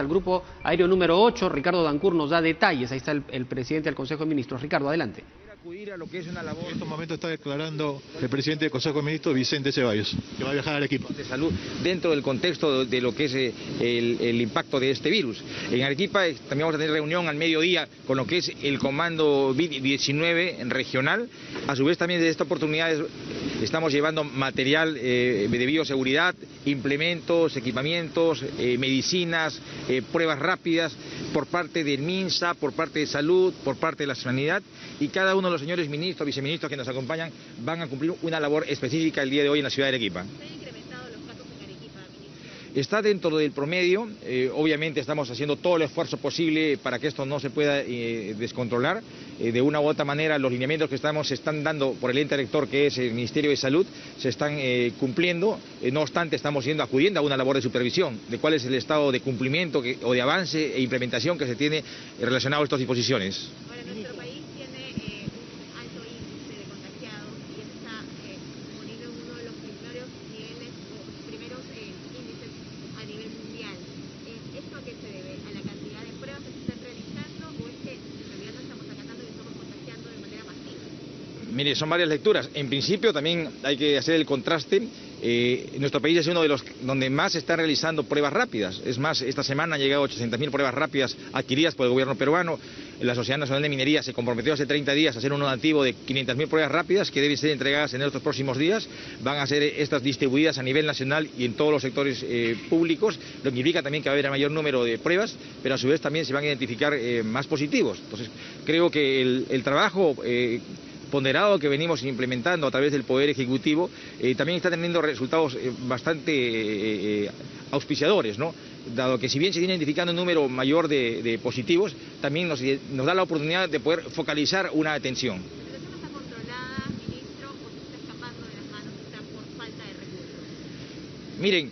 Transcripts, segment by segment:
Al grupo aéreo número 8, Ricardo Dancur nos da detalles. Ahí está el presidente del Consejo de Ministros. Ricardo, adelante. Acudir a lo que es una labor. En estos momentos está declarando el presidente del Consejo de Ministros, Vicente Ceballos, que va a viajar a Arequipa. De salud dentro del contexto de lo que es el impacto de este virus. En Arequipa también vamos a tener reunión al mediodía con lo que es el comando COVID-19 regional. A su vez también de esta oportunidad estamos llevando material de bioseguridad, implementos, equipamientos, medicinas, pruebas rápidas por parte del MINSA, por parte de salud, por parte de la sanidad, y cada uno de los señores ministros, viceministros que nos acompañan van a cumplir una labor específica el día de hoy en la ciudad de Arequipa. ¿Se han incrementado los casos en Arequipa, ministro? Está dentro del promedio, obviamente estamos haciendo todo el esfuerzo posible para que esto no se pueda descontrolar. De una u otra manera los lineamientos que se están dando por el ente rector, que es el Ministerio de Salud, se están cumpliendo. No obstante, estamos acudiendo a una labor de supervisión de cuál es el estado de cumplimiento o de avance e implementación que se tiene relacionado a estas disposiciones. Ahora, nuestro país tiene un alto índice de contagiados y está poniendo uno de los primeros niveles o primeros índices a nivel mundial. ¿Esto a qué se debe? ¿A la cantidad de pruebas que se están realizando o es que en realidad no estamos acatando y estamos contagiando de manera masiva? Mire, son varias lecturas. En principio también hay que hacer el contraste. Nuestro país es uno de los donde más se están realizando pruebas rápidas. Es más, esta semana han llegado 800.000 pruebas rápidas adquiridas por el gobierno peruano. La Sociedad Nacional de Minería se comprometió hace 30 días a hacer un donativo de 500.000 pruebas rápidas que deben ser entregadas en estos próximos días. Van a ser estas distribuidas a nivel nacional y en todos los sectores públicos, lo que significa también que va a haber un mayor número de pruebas, pero a su vez también se van a identificar más positivos. Entonces, creo que el trabajo ponderado que venimos implementando a través del Poder Ejecutivo también está teniendo resultados bastante auspiciadores, ¿no? Dado que si bien se viene identificando un número mayor de positivos, también nos da la oportunidad de poder focalizar una atención. ¿La situación está controlada, ministro, o se está escapando de las manos quizá por falta de recursos? Miren,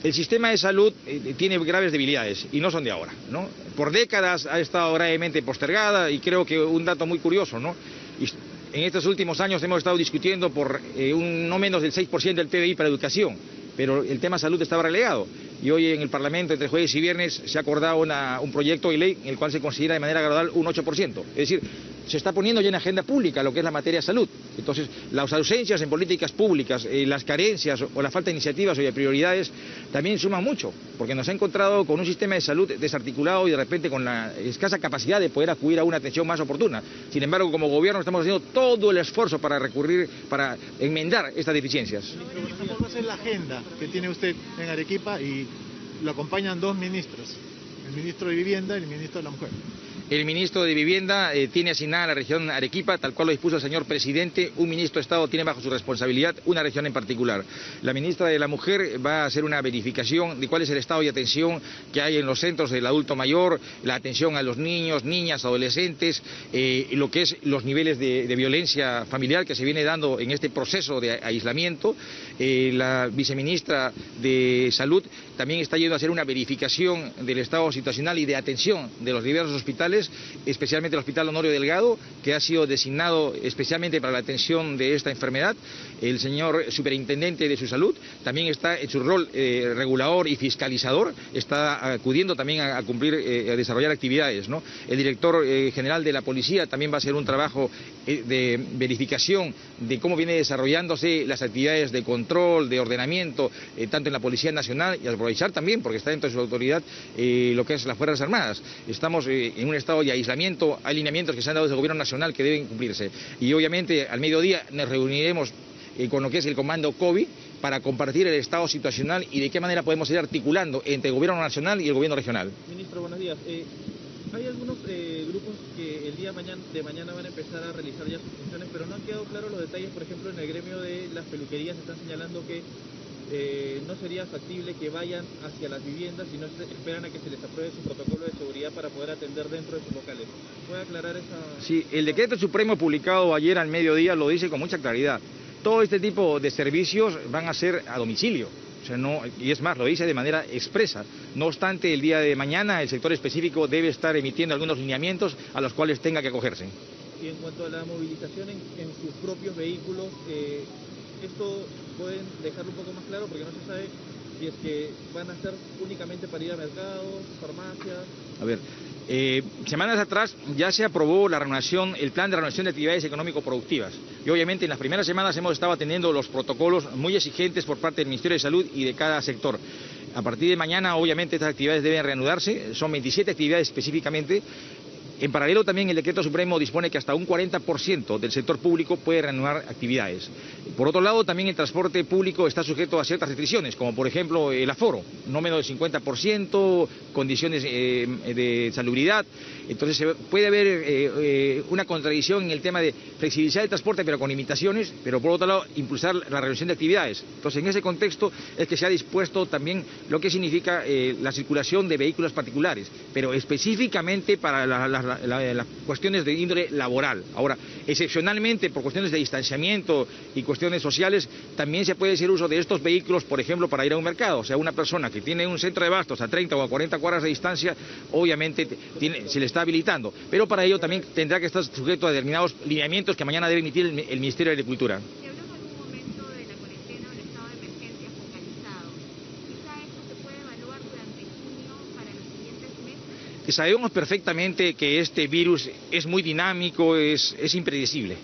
el sistema de salud tiene graves debilidades y no son de ahora, ¿no? Por décadas ha estado gravemente postergada y creo que un dato muy curioso, ¿no? En estos últimos años hemos estado discutiendo por no menos del 6% del PBI para educación, pero el tema salud estaba relegado. Y hoy en el Parlamento, entre jueves y viernes, se ha acordado un proyecto de ley en el cual se considera de manera gradual un 8%. Es decir, se está poniendo ya en agenda pública lo que es la materia de salud. Entonces, las ausencias en políticas públicas, las carencias o la falta de iniciativas o de prioridades también suman mucho, porque nos ha encontrado con un sistema de salud desarticulado y de repente con la escasa capacidad de poder acudir a una atención más oportuna. Sin embargo, como gobierno estamos haciendo todo el esfuerzo para para enmendar estas deficiencias. ¿Cómo va a ser la agenda que tiene usted en Arequipa? Y lo acompañan dos ministros, el ministro de Vivienda y el ministro de la Mujer. El ministro de Vivienda tiene asignada a la región Arequipa, tal cual lo dispuso el señor presidente. Un ministro de Estado tiene bajo su responsabilidad una región en particular. La ministra de la Mujer va a hacer una verificación de cuál es el estado de atención que hay en los centros del adulto mayor, la atención a los niños, niñas, adolescentes, lo que es los niveles de violencia familiar que se viene dando en este proceso de aislamiento. La viceministra de Salud también está yendo a hacer una verificación del estado situacional y de atención de los diversos hospitales, especialmente el Hospital Honorio Delgado, que ha sido designado especialmente para la atención de esta enfermedad. El señor superintendente de su salud también está en su rol regulador y fiscalizador, está acudiendo también a cumplir, a desarrollar actividades, ¿no? El director general de la policía también va a hacer un trabajo de verificación de cómo viene desarrollándose las actividades de control, de ordenamiento, tanto en la Policía Nacional, y aprovechar también, porque está dentro de su autoridad, lo que es las Fuerzas Armadas. Estamos en un estado de aislamiento, hay lineamientos que se han dado desde el Gobierno Nacional que deben cumplirse. Y obviamente al mediodía nos reuniremos con lo que es el comando COVID para compartir el estado situacional y de qué manera podemos ir articulando entre el Gobierno Nacional y el Gobierno Regional. Ministro, buenos días. Hay algunos grupos que el día de mañana van a empezar a realizar ya sus funciones, pero no han quedado claros los detalles. Por ejemplo, en el gremio de las peluquerías están señalando que no sería factible que vayan hacia las viviendas, sino esperan a que se les apruebe su protocolo de seguridad para poder atender dentro de sus locales. ¿Puede aclarar esa...? Sí, el decreto supremo publicado ayer al mediodía lo dice con mucha claridad. Todo este tipo de servicios van a ser a domicilio. O sea, no, y es más, lo dice de manera expresa. No obstante, el día de mañana el sector específico debe estar emitiendo algunos lineamientos a los cuales tenga que acogerse. Y en cuanto a la movilización en sus propios vehículos, esto pueden dejarlo un poco más claro porque no se sabe si es que van a ser únicamente para ir a mercados, farmacias. A ver, semanas atrás ya se aprobó el plan de reanudación de actividades económico-productivas. Y obviamente en las primeras semanas hemos estado atendiendo los protocolos muy exigentes por parte del Ministerio de Salud y de cada sector. A partir de mañana, obviamente, estas actividades deben reanudarse, son 27 actividades específicamente. En paralelo también el Decreto Supremo dispone que hasta un 40% del sector público puede reanudar actividades. Por otro lado, también el transporte público está sujeto a ciertas restricciones, como por ejemplo el aforo, no menos del 50%, condiciones de salubridad. Entonces puede haber una contradicción en el tema de flexibilizar el transporte pero con limitaciones, pero por otro lado impulsar la reducción de actividades. Entonces en ese contexto es que se ha dispuesto también lo que significa la circulación de vehículos particulares, pero específicamente para las cuestiones de índole laboral. Ahora, excepcionalmente por cuestiones de distanciamiento y cuestiones sociales, también se puede hacer uso de estos vehículos, por ejemplo, para ir a un mercado. O sea, una persona que tiene un centro de abastos a 30 o a 40 cuadras de distancia, obviamente se le está habilitando. Pero para ello también tendrá que estar sujeto a determinados lineamientos que mañana debe emitir el Ministerio de Agricultura. Se habló en algún momento de la cuarentena o el estado de emergencia focalizado. ¿Quizá esto se puede evaluar durante junio para los siguientes meses? Sabemos perfectamente que este virus es muy dinámico, es impredecible.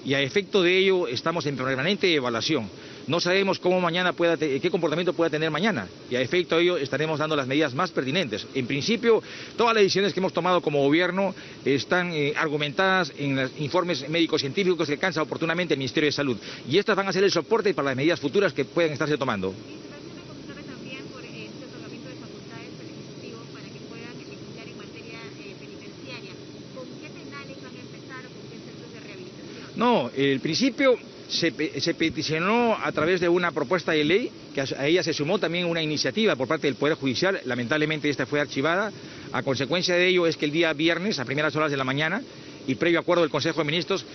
Y a efecto de ello estamos en permanente evaluación. No sabemos cómo mañana qué comportamiento pueda tener mañana, y a efecto de ello estaremos dando las medidas más pertinentes. En principio, todas las decisiones que hemos tomado como gobierno están argumentadas en los informes médicos científicos que alcanza oportunamente el Ministerio de Salud, y estas van a ser el soporte para las medidas futuras que puedan estarse tomando. También por este otorgamiento de facultades al Ejecutivo para que puedan legislar en materia penitenciaria. ¿Con qué penales van a empezar o con qué centros de rehabilitación? No, el principio se peticionó a través de una propuesta de ley, que a ella se sumó también una iniciativa por parte del Poder Judicial. Lamentablemente esta fue archivada. A consecuencia de ello es que el día viernes, a primeras horas de la mañana, y previo acuerdo del Consejo de Ministros,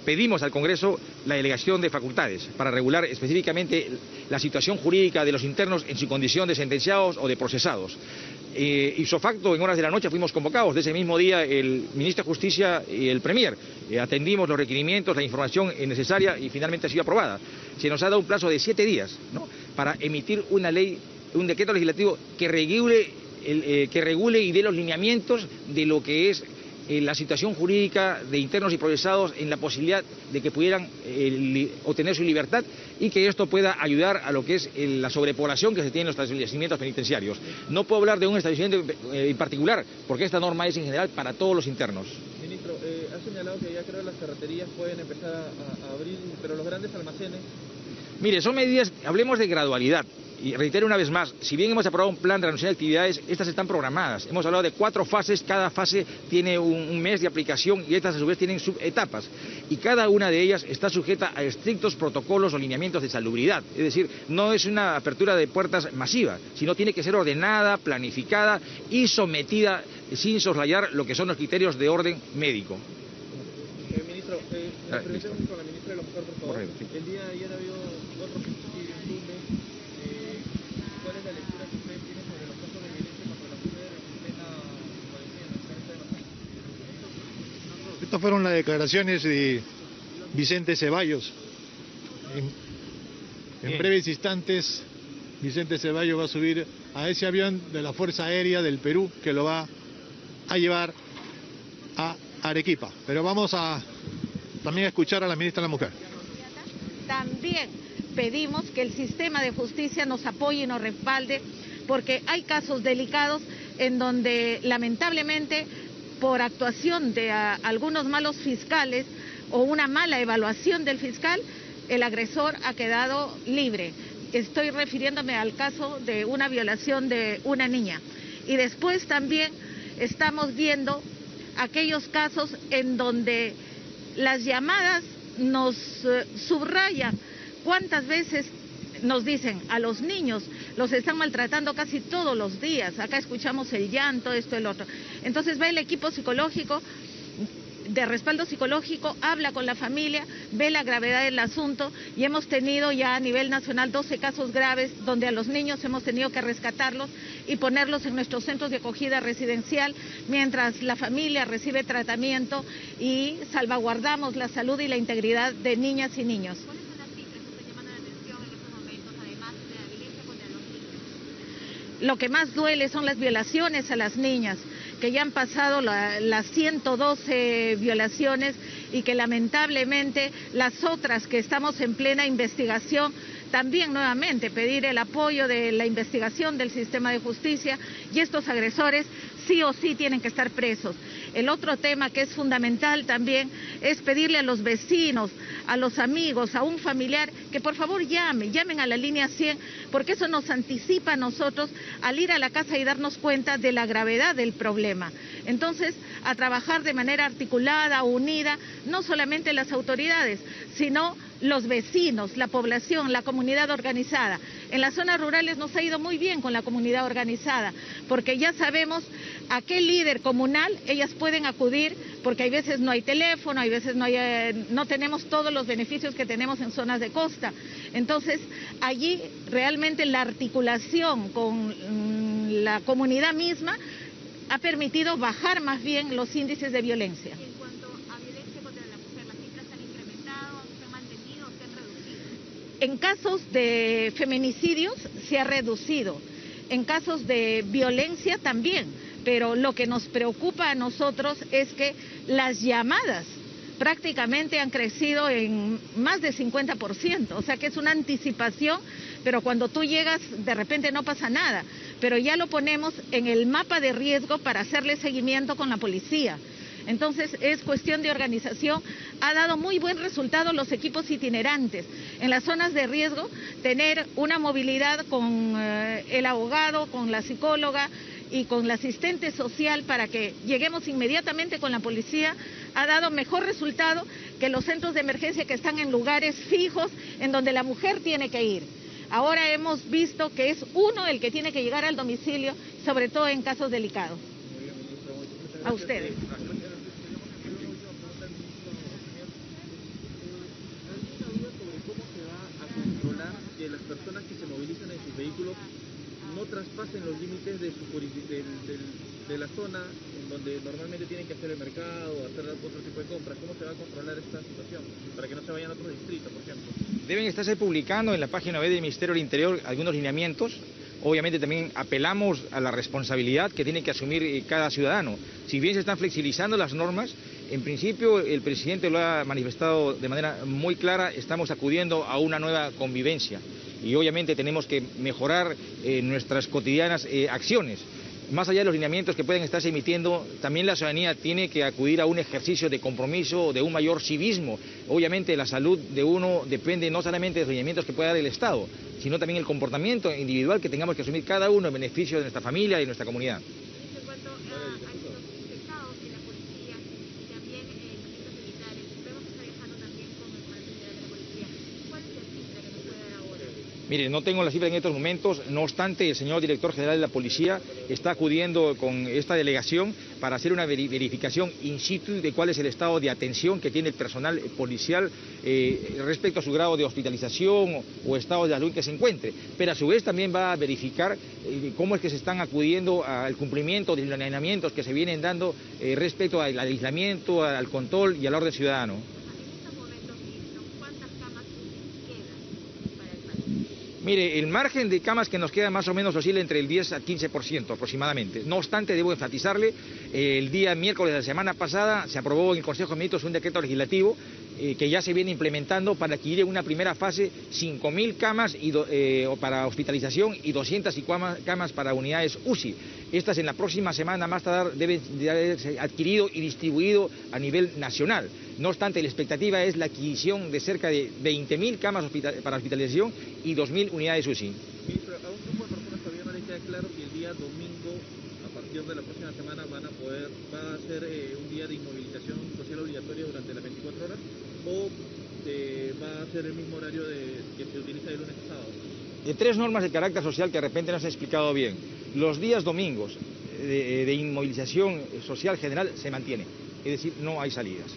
pedimos al Congreso la delegación de facultades para regular específicamente la situación jurídica de los internos en su condición de sentenciados o de procesados. Ipso facto, en horas de la noche fuimos convocados. De ese mismo día el Ministro de Justicia y el Premier atendimos los requerimientos, la información necesaria y finalmente ha sido aprobada. Se nos ha dado un plazo de 7 días, ¿no?, para emitir una ley, un decreto legislativo que regule y dé los lineamientos de lo que es la situación jurídica de internos y procesados en la posibilidad de que pudieran obtener su libertad y que esto pueda ayudar a lo que es la sobrepoblación que se tiene en los establecimientos penitenciarios. No puedo hablar de un establecimiento en particular porque esta norma es en general para todos los internos. Ministro, ha señalado que ya creo las ferreterías pueden empezar a abrir, pero los grandes almacenes... Mire, son medidas, hablemos de gradualidad. Y reitero una vez más, si bien hemos aprobado un plan de reanudación de actividades, estas están programadas. Hemos hablado de 4 fases, cada fase tiene un mes de aplicación y estas a su vez tienen subetapas. Y cada una de ellas está sujeta a estrictos protocolos o lineamientos de salubridad. Es decir, no es una apertura de puertas masiva, sino tiene que ser ordenada, planificada y sometida sin soslayar lo que son los criterios de orden médico. Ministro, la pregunta con la ministra de la Mujer, por favor. Correcto, sí. El día de ayer ha habido otro feminicidio en Tumbes. ¿Cuál es la lectura que ustedes tienen sobre los casos de violencia contra la mujer en plena cuarentena? Estas fueron las declaraciones de Vicente Ceballos. En breves instantes, Vicente Ceballos va a subir a ese avión de la Fuerza Aérea del Perú que lo va a llevar a Arequipa. Pero vamos a también a escuchar a la ministra de la Mujer. También pedimos que el sistema de justicia nos apoye y nos respalde, porque hay casos delicados en donde lamentablemente por actuación de algunos malos fiscales o una mala evaluación del fiscal, el agresor ha quedado libre. Estoy refiriéndome al caso de una violación de una niña. Y después también estamos viendo aquellos casos en donde las llamadas nos subrayan cuántas veces nos dicen a los niños los están maltratando casi todos los días. Acá escuchamos el llanto, esto, el otro. Entonces va el equipo psicológico, de respaldo psicológico, habla con la familia, ve la gravedad del asunto y hemos tenido ya a nivel nacional 12 casos graves donde a los niños hemos tenido que rescatarlos y ponerlos en nuestros centros de acogida residencial mientras la familia recibe tratamiento y salvaguardamos la salud y la integridad de niñas y niños. ¿Cuáles son las cifras que están llamando la atención en estos momentos, además de la violencia contra los niños? lo que más duele son las violaciones a las niñas, que ya han pasado las 112 violaciones y que lamentablemente las otras que estamos en plena investigación, también nuevamente pedir el apoyo de la investigación del sistema de justicia, y estos agresores sí o sí tienen que estar presos. El otro tema que es fundamental también es pedirle a los vecinos, a los amigos, a un familiar, que por favor llamen a la línea 100, porque eso nos anticipa a nosotros al ir a la casa y darnos cuenta de la gravedad del problema. Entonces, a trabajar de manera articulada, unida, no solamente las autoridades, sino los vecinos, la población, la comunidad organizada. En las zonas rurales nos ha ido muy bien con la comunidad organizada, porque ya sabemos a qué líder comunal ellas pueden acudir, porque hay veces no hay teléfono, hay veces no tenemos todos los beneficios que tenemos en zonas de costa. Entonces, allí realmente la articulación con la comunidad misma ha permitido bajar más bien los índices de violencia. Y en cuanto a violencia contra la mujer, ¿las cifras se han incrementado, se han mantenido o se han reducido? En casos de feminicidios se ha reducido, en casos de violencia también, pero lo que nos preocupa a nosotros es que las llamadas prácticamente han crecido en más de 50%, o sea que es una anticipación, pero cuando tú llegas de repente no pasa nada, pero ya lo ponemos en el mapa de riesgo para hacerle seguimiento con la policía. Entonces es cuestión de organización, ha dado muy buen resultado los equipos itinerantes. En las zonas de riesgo, tener una movilidad con el abogado, con la psicóloga y con la asistente social para que lleguemos inmediatamente con la policía, ha dado mejor resultado que los centros de emergencia que están en lugares fijos en donde la mujer tiene que ir. Ahora hemos visto que es uno el que tiene que llegar al domicilio, sobre todo en casos delicados. A ustedes. Que las personas que se movilizan en sus vehículos no traspasen los límites de la zona en donde normalmente tienen que hacer el mercado o hacer otro tipo de compras. ¿Cómo se va a controlar esta situación? Para que no se vayan a otros distritos, por ejemplo. Deben estarse publicando en la página web del Ministerio del Interior algunos lineamientos. Obviamente también apelamos a la responsabilidad que tiene que asumir cada ciudadano. Si bien se están flexibilizando las normas, en principio el presidente lo ha manifestado de manera muy clara, estamos acudiendo a una nueva convivencia y obviamente tenemos que mejorar nuestras cotidianas acciones. Más allá de los lineamientos que pueden estarse emitiendo, también la ciudadanía tiene que acudir a un ejercicio de compromiso, de un mayor civismo. Obviamente la salud de uno depende no solamente de los lineamientos que pueda dar el Estado, sino también el comportamiento individual que tengamos que asumir cada uno en beneficio de nuestra familia y de nuestra comunidad. En cuanto a los infectados en la policía y también en distintos militares, vemos que está viajando también con el comandante general de la policía. ¿Cuál es la cifra que nos puede dar ahora? Mire, no tengo la cifra en estos momentos, no obstante, el señor director general de la policía está acudiendo con esta delegación para hacer una verificación in situ de cuál es el estado de atención que tiene el personal policial respecto a su grado de hospitalización o estado de salud que se encuentre. Pero a su vez también va a verificar cómo es que se están acudiendo al cumplimiento de los lineamientos que se vienen dando respecto al aislamiento, al control y al orden ciudadano. Mire, el margen de camas que nos queda más o menos oscila entre el 10 al 15% aproximadamente. No obstante, debo enfatizarle, el día miércoles de la semana pasada se aprobó en el Consejo de Ministros un decreto legislativo que ya se viene implementando para adquirir en una primera fase 5.000 camas para hospitalización y 200 camas para unidades UCI. Estas en la próxima semana más tardar deben de haberse adquirido y distribuido a nivel nacional. No obstante, la expectativa es la adquisición de cerca de 20.000 camas para hospitalización y 2.000 unidades UCI. Ministro, a un grupo de personas todavía no les queda claro que el día domingo, a partir de la próxima semana, va a ser un día de inmovilización social obligatoria durante las 24 horas o va a ser el mismo horario que se utiliza de lunes a sábado. De tres normas de carácter social que de repente no se ha explicado bien. Los días domingos de inmovilización social general se mantienen, es decir, no hay salidas.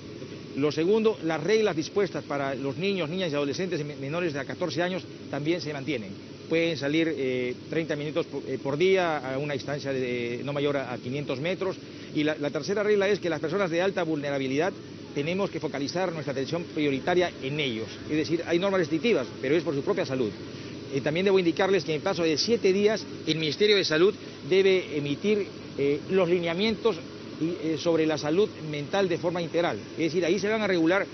Lo segundo, las reglas dispuestas para los niños, niñas y adolescentes menores de 14 años también se mantienen. Pueden salir 30 minutos por día a una distancia no mayor a 500 metros. Y la tercera regla es que las personas de alta vulnerabilidad tenemos que focalizar nuestra atención prioritaria en ellos. Es decir, hay normas restrictivas, pero es por su propia salud. También debo indicarles que en plazo de 7 días el Ministerio de Salud debe emitir los lineamientos sobre la salud mental de forma integral. Es decir, ahí se van a regular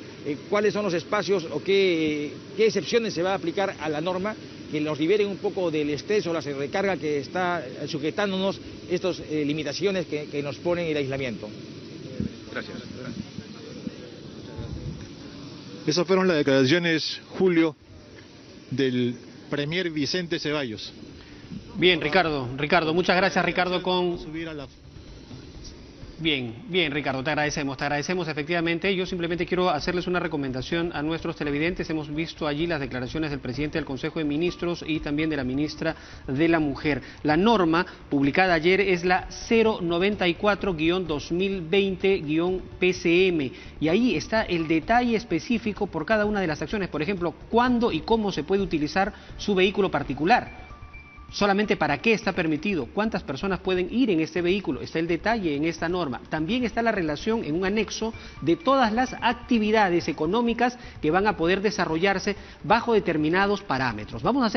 cuáles son los espacios o qué excepciones se va a aplicar a la norma que nos liberen un poco del estrés o la recarga que está sujetándonos estas limitaciones que nos ponen el aislamiento. Gracias. Esas fueron las declaraciones, Julio, del premier Vicente Ceballos. Bien, Ricardo, muchas gracias, Ricardo, Bien, Ricardo, te agradecemos efectivamente. Yo simplemente quiero hacerles una recomendación a nuestros televidentes. Hemos visto allí las declaraciones del presidente del Consejo de Ministros y también de la ministra de la Mujer. La norma publicada ayer es la 094-2020-PCM y ahí está el detalle específico por cada una de las acciones. Por ejemplo, cuándo y cómo se puede utilizar su vehículo particular. Solamente para qué está permitido, cuántas personas pueden ir en este vehículo, está el detalle en esta norma. También está la relación en un anexo de todas las actividades económicas que van a poder desarrollarse bajo determinados parámetros. Vamos a hacer